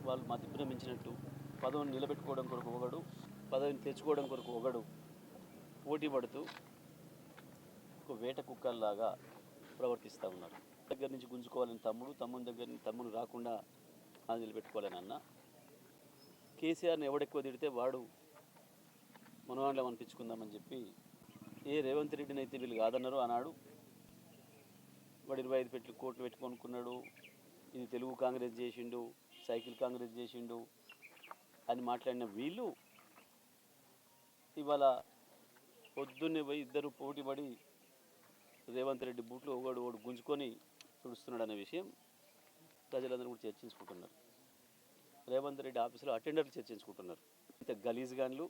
వాళ్ళు మతిభ్రమించినట్టు పదవిని నిలబెట్టుకోవడం కొరకు ఒకడు, పదవిని తెచ్చుకోవడం కొరకు ఒకడు పోటీ పడుతూ ఒక వేట కుక్కల్లాగా ప్రవర్తిస్తూ ఉన్నారు. దగ్గర నుంచి గుంజుకోవాలని తమ్ముని దగ్గర నుంచి తమ్ముడు రాకుండా అది నిలబెట్టుకోవాలని అన్న. కేసీఆర్ని ఎవడెక్కువ తిడితే వాడు మనవాళ్ళం అనిపించుకుందామని చెప్పి రేవంత్ రెడ్డిని అయితే వీళ్ళు కాదన్నారు ఆనాడు. వాడు 25 కోట్లు పెట్టుకొనుకున్నాడు, ఇది తెలుగు కాంగ్రెస్ చేసిండు, సైకిల్ కాంగ్రెస్ చేసిండు అని మాట్లాడిన వీళ్ళు ఇవాళ పొద్దున్నే పోయి ఇద్దరు పోటీపడి రేవంత్ రెడ్డి బూట్లు ఒకడు గుంజుకొని తుడుస్తున్నాడు అనే విషయం ప్రజలందరూ కూడా చర్చించుకుంటున్నారు. రేవంత్ రెడ్డి ఆఫీసులో అటెండర్లు చర్చించుకుంటున్నారు. ఇంత గలీజ్ గాన్లు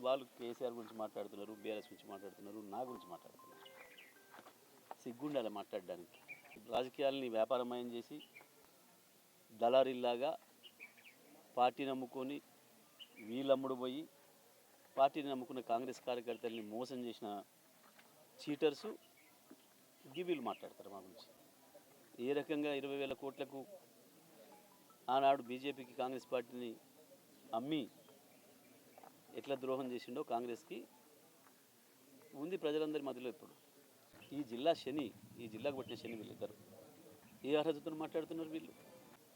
వాళ్ళు కేసీఆర్ గురించి మాట్లాడుతున్నారు, బీఆర్ఎస్ గురించి మాట్లాడుతున్నారు, నా గురించి మాట్లాడుతున్నారు. సిగ్గుండాలి మాట్లాడడానికి. రాజకీయాలని వ్యాపారమయం చేసి దళారీల్లాగా పార్టీని నమ్ముకొని వీళ్ళమ్ముడు పోయి పార్టీని నమ్ముకున్న కాంగ్రెస్ కార్యకర్తల్ని మోసం చేసిన చీటర్సు వీళ్ళు మాట్లాడతారు మా గురించి. ఏ రకంగా 20,000 కోట్లకు ఆనాడు బీజేపీకి కాంగ్రెస్ పార్టీని అమ్మి ఎట్లా ద్రోహం చేసిండో కాంగ్రెస్కి ఉంది ప్రజలందరి మధ్యలో. ఇప్పుడు ఈ జిల్లా శని, ఈ జిల్లాకు పట్టిన శని వీళ్ళిద్దరు ఏ అర్హతతో మాట్లాడుతున్నారు వీళ్ళు.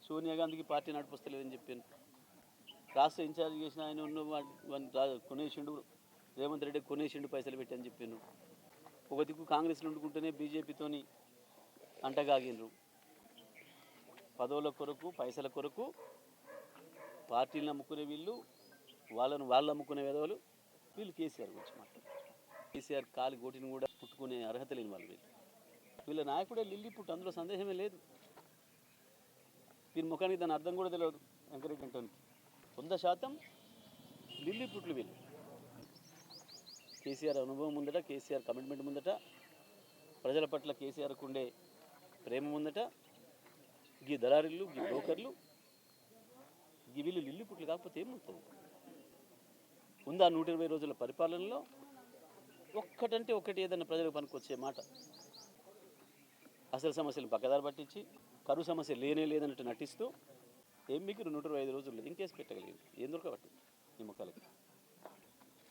సోనియా గాంధీకి పార్టీ నడిపిస్తలేదని చెప్పాను. రాష్ట్ర ఇన్ఛార్జ్ చేసిన ఆయన ఉన్న కొనేసిండు, రేవంత్ రెడ్డి కొనేసిండు పైసలు పెట్టి అని చెప్పాను. ఒక దిక్కు కాంగ్రెస్లో వండుకుంటేనే బీజేపీతోని అంటగాగినరు. పదవుల కొరకు పైసల కొరకు పార్టీలను అమ్ముకునే వీళ్ళు, వాళ్ళు అమ్ముకునే విధవలు వీళ్ళు. కేసీఆర్ గురించి మాట్లాడారు. కేసీఆర్ కాలి గోటిని కూడా పుట్టుకునే అర్హత లేని వాళ్ళు వీళ్ళు. వీళ్ళ నాయకుడే లిల్లీ పుట్టు, అందులో సందేహమే లేదు. దీని ముఖానికి దాని అర్థం కూడా తెలియదు. వెంకరెడ్డి అంటోనికి 100% లిల్లీ పుట్లు వీళ్ళు. కేసీఆర్ అనుభవం ముందట, కేసీఆర్ కమిట్మెంట్ ముందట, ప్రజల పట్ల కేసీఆర్కు ఉండే ప్రేమ ముందట గీ దళారీలు, గీ బ్రోకర్లు, గీ వీళ్ళు లిల్లీ పుట్లు కాకపోతే ఏమవుతుంది? ఉందా 120 రోజుల పరిపాలనలో ఒక్కటంటే ఒకటి ఏదన్నా ప్రజలకు పనికొచ్చే మాట? అసలు సమస్యలు పక్కదారి పట్టించి కరువు సమస్య లేనే లేదన్నట్టు నటిస్తూ ఏం మీకు 125 రోజులు ఏం కేసు పెట్టగలిగింది? ఏం దొరకబట్టి ఈ ముఖాలకి?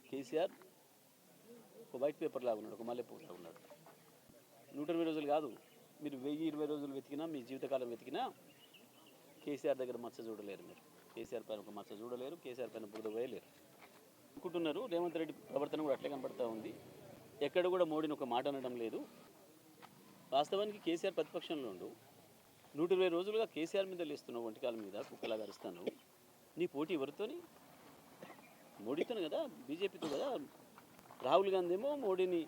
కేసీఆర్ ఒక వైట్ పేపర్ లాగా ఉన్నాడు, ఒక మల్లెపూల లాగా ఉన్నాడు. 120 రోజులు కాదు, మీరు 1020 రోజులు వెతికినా, మీ జీవితకాలం వెతికినా కేసీఆర్ దగ్గర మచ్చ చూడలేరు. మీరు కేసీఆర్ పైన ఒక మచ్చ చూడలేరు, కేసీఆర్ పైన బురద వేయలేరు అనుకుంటున్నారు. రేవంత్ రెడ్డి ప్రవర్తన కూడా అట్లే కనపడుతూ ఉంది. ఎక్కడ కూడా మోడీని ఒక మాట అనడం లేదు. వాస్తవానికి కేసీఆర్ ప్రతిపక్షంలో ఉండు 120 రోజులుగా కేసీఆర్ మీద లేస్తున్నావు, ఒంటికాల మీద కుక్కలాగా అరుస్తాను. నీ పోటీ ఎవరితోని? మోడీతోనే కదా, బీజేపీతో కదా. రాహుల్ గాంధీ ఏమో మోడీని